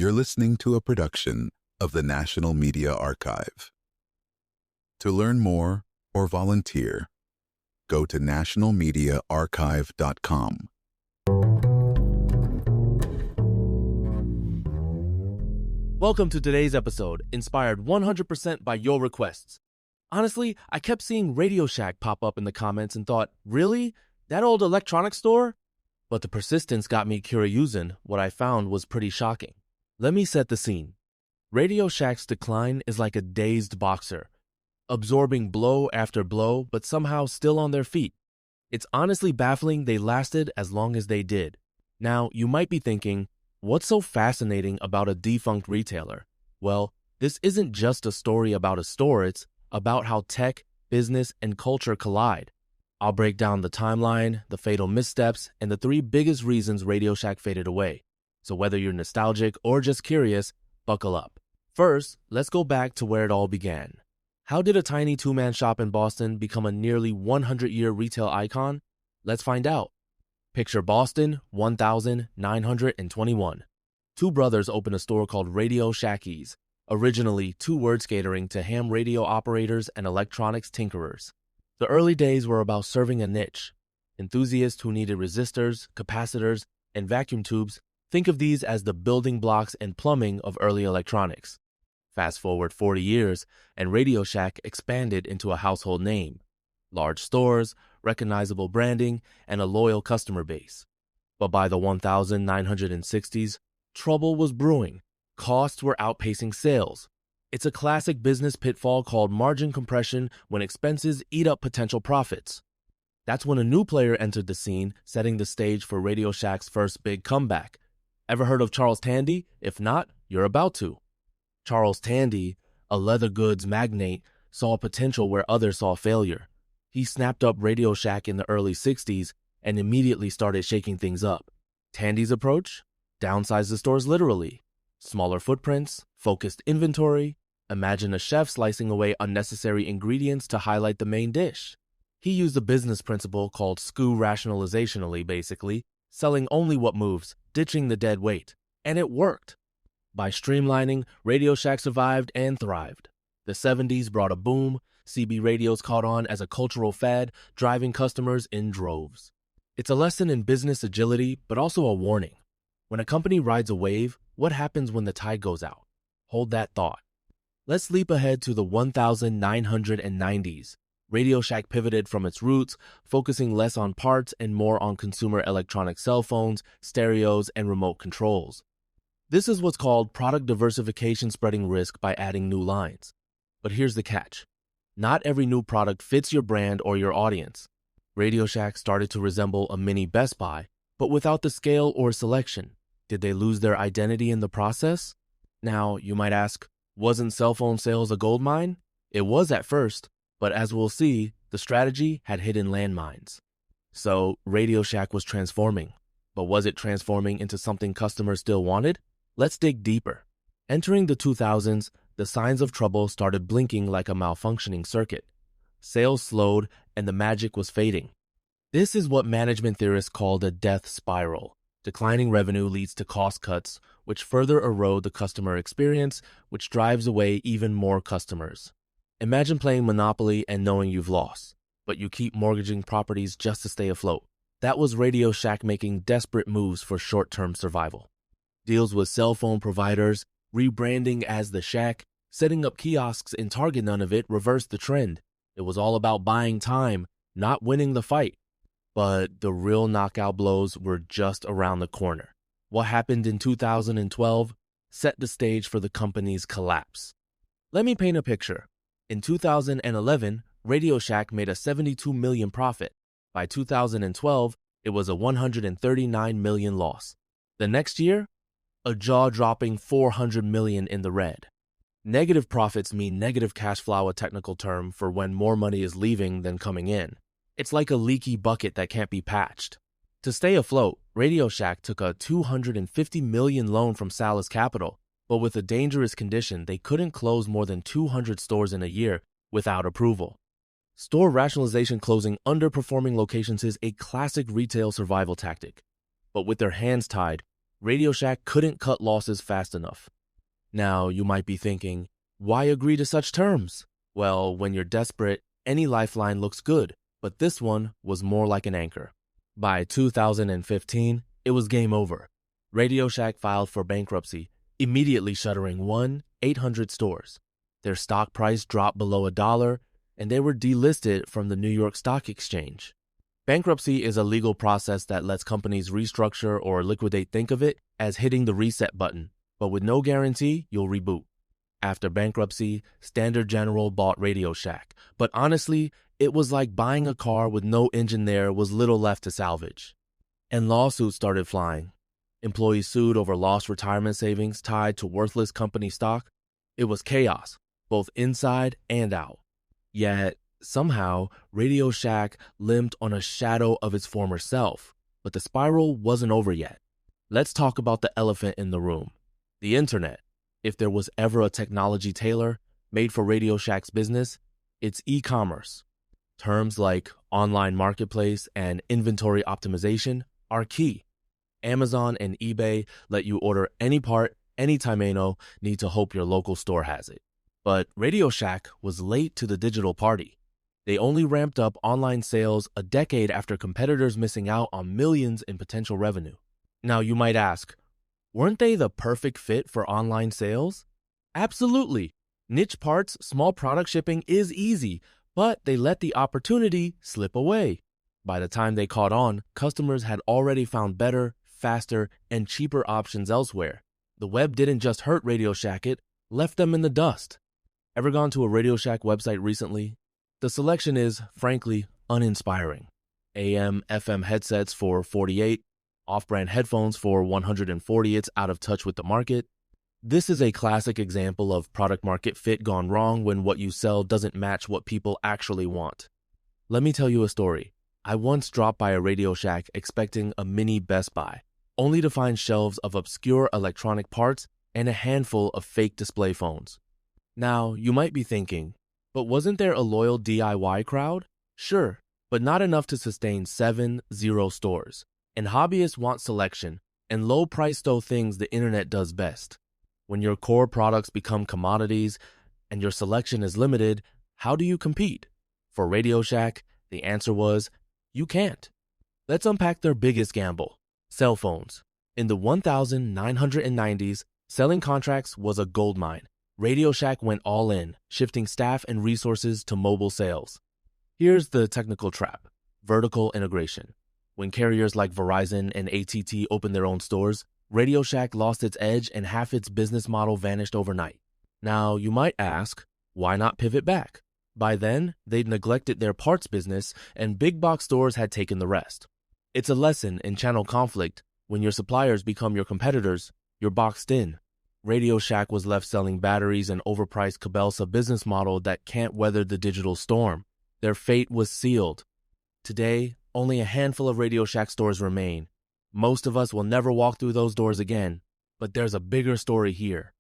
You're listening to a production of the National Media Archive. To learn more or volunteer, go to nationalmediaarchive.com. Welcome to today's episode, inspired 100% by your requests. Honestly, I kept seeing Radio Shack pop up in the comments and thought, really? That old electronics store? But the persistence got me curious, and what I found was pretty shocking. Let me set the scene. Radio Shack's decline is like a dazed boxer, absorbing blow after blow, but somehow still on their feet. It's honestly baffling they lasted as long as they did. Now, you might be thinking, what's so fascinating about a defunct retailer? Well, this isn't just a story about a store, it's about how tech, business, and culture collide. I'll break down the timeline, the fatal missteps, and the 3 biggest reasons Radio Shack faded away. So whether you're nostalgic or just curious, buckle up. First, let's go back to where it all began. How did a tiny 2-man shop in Boston become a nearly 100-year retail icon? Let's find out. Picture Boston, 1921. 2 brothers opened a store called Radio Shackies, originally 2 words catering to ham radio operators and electronics tinkerers. The early days were about serving a niche. Enthusiasts who needed resistors, capacitors, and vacuum tubes, think of these as the building blocks and plumbing of early electronics. Fast forward 40 years, and Radio Shack expanded into a household name. Large stores, recognizable branding, and a loyal customer base. But by the 1960s, trouble was brewing. Costs were outpacing sales. It's a classic business pitfall called margin compression when expenses eat up potential profits. That's when a new player entered the scene, setting the stage for Radio Shack's first big comeback. Ever heard of Charles Tandy? If not, you're about to. Charles Tandy, a leather goods magnate, saw potential where others saw failure. He snapped up Radio Shack in the early 60s and immediately started shaking things up. Tandy's approach? Downsize the stores literally. Smaller footprints, focused inventory. Imagine a chef slicing away unnecessary ingredients to highlight the main dish. He used a business principle called SKU rationalizationally, basically, selling only what moves, ditching the dead weight. And it worked. By streamlining, Radio Shack survived and thrived. The 70s brought a boom. CB radios caught on as a cultural fad, driving customers in droves. It's a lesson in business agility, but also a warning. When a company rides a wave, what happens when the tide goes out? Hold that thought. Let's leap ahead to the 1990s. Radio Shack pivoted from its roots, focusing less on parts and more on consumer electronic cell phones, stereos, and remote controls. This is what's called product diversification spreading risk by adding new lines. But here's the catch. Not every new product fits your brand or your audience. Radio Shack started to resemble a mini Best Buy, but without the scale or selection. Did they lose their identity in the process? Now, you might ask, wasn't cell phone sales a goldmine? It was at first, but as we'll see, the strategy had hidden landmines. So, Radio Shack was transforming. But was it transforming into something customers still wanted? Let's dig deeper. Entering the 2000s, the signs of trouble started blinking like a malfunctioning circuit. Sales slowed, and the magic was fading. This is what management theorists called a death spiral. Declining revenue leads to cost cuts, which further erode the customer experience, which drives away even more customers. Imagine playing Monopoly and knowing you've lost, but you keep mortgaging properties just to stay afloat. That was Radio Shack making desperate moves for short-term survival. Deals with cell phone providers, rebranding as The Shack, setting up kiosks in Target. None of it reversed the trend. It was all about buying time, not winning the fight. But the real knockout blows were just around the corner. What happened in 2012 set the stage for the company's collapse. Let me paint a picture. In 2011, Radio Shack made a $72 million profit. By 2012, it was a $139 million loss. The next year, a jaw-dropping $400 million in the red. Negative profits mean negative cash flow, a technical term for when more money is leaving than coming in. It's like a leaky bucket that can't be patched. To stay afloat, Radio Shack took a $250 million loan from Salas Capital, but with a dangerous condition, they couldn't close more than 200 stores in a year without approval. Store rationalization, closing underperforming locations, is a classic retail survival tactic. But with their hands tied, Radio Shack couldn't cut losses fast enough. Now, you might be thinking, why agree to such terms? Well, when you're desperate, any lifeline looks good, but this one was more like an anchor. By 2015, it was game over. Radio Shack filed for bankruptcy, immediately shuttering 800 stores. Their stock price dropped below $1, and they were delisted from the New York Stock Exchange. Bankruptcy is a legal process that lets companies restructure or liquidate. Think of it as hitting the reset button, but with no guarantee you'll reboot. After bankruptcy, Standard General bought Radio Shack, but honestly, it was like buying a car with no engine. There was little left to salvage. And lawsuits started flying. Employees sued over lost retirement savings tied to worthless company stock. It was chaos, both inside and out. Yet, somehow, Radio Shack limped on a shadow of its former self, but the spiral wasn't over yet. Let's talk about the elephant in the room, the internet. If there was ever a technology tailor made for Radio Shack's business, it's e-commerce. Terms like online marketplace and inventory optimization are key. Amazon and eBay let you order any part, anytime. Need to hope your local store has it. But Radio Shack was late to the digital party. They only ramped up online sales a decade after competitors missing out on millions in potential revenue. Now you might ask, weren't they the perfect fit for online sales? Absolutely. Niche parts, small product shipping is easy, but they let the opportunity slip away. By the time they caught on, customers had already found better, faster, and cheaper options elsewhere. The web didn't just hurt Radio Shack, it left them in the dust. Ever gone to a Radio Shack website recently? The selection is, frankly, uninspiring. AM, FM headsets for $48, off-brand headphones for $140. It's out of touch with the market. This is a classic example of product market fit gone wrong when what you sell doesn't match what people actually want. Let me tell you a story. I once dropped by a Radio Shack expecting a mini Best Buy, only to find shelves of obscure electronic parts and a handful of fake display phones. Now, you might be thinking, but wasn't there a loyal DIY crowd? Sure, but not enough to sustain 7 stores. And hobbyists want selection, and low-priced things the internet does best. When your core products become commodities and your selection is limited, how do you compete? For Radio Shack, the answer was, you can't. Let's unpack their biggest gamble, cell phones. In the 1990s, selling contracts was a goldmine. Radio Shack went all in, shifting staff and resources to mobile sales. Here's the technical trap, vertical integration. When carriers like Verizon and AT&T opened their own stores, Radio Shack lost its edge and half its business model vanished overnight. Now, you might ask, why not pivot back? By then, they'd neglected their parts business and big box stores had taken the rest. It's a lesson in channel conflict. When your suppliers become your competitors, you're boxed in. Radio Shack was left selling batteries and overpriced Cagle, a business model that can't weather the digital storm. Their fate was sealed. Today, only a handful of Radio Shack stores remain. Most of us will never walk through those doors again, but there's a bigger story here.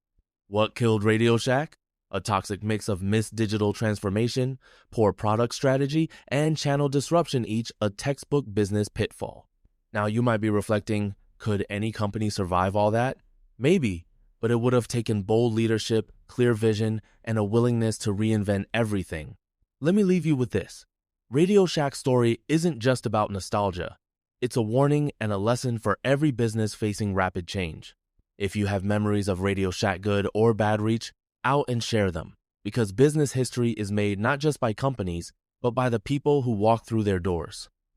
What killed Radio Shack? A toxic mix of missed digital transformation, poor product strategy, and channel disruption, each a textbook business pitfall. Now you might be reflecting, could any company survive all that? Maybe, but it would have taken bold leadership, clear vision, and a willingness to reinvent everything. Let me leave you with this. Radio Shack's story isn't just about nostalgia. It's a warning and a lesson for every business facing rapid change. If you have memories of Radio Shack, good or bad, reach out and share them, because business history is made not just by companies, but by the people who walk through their doors.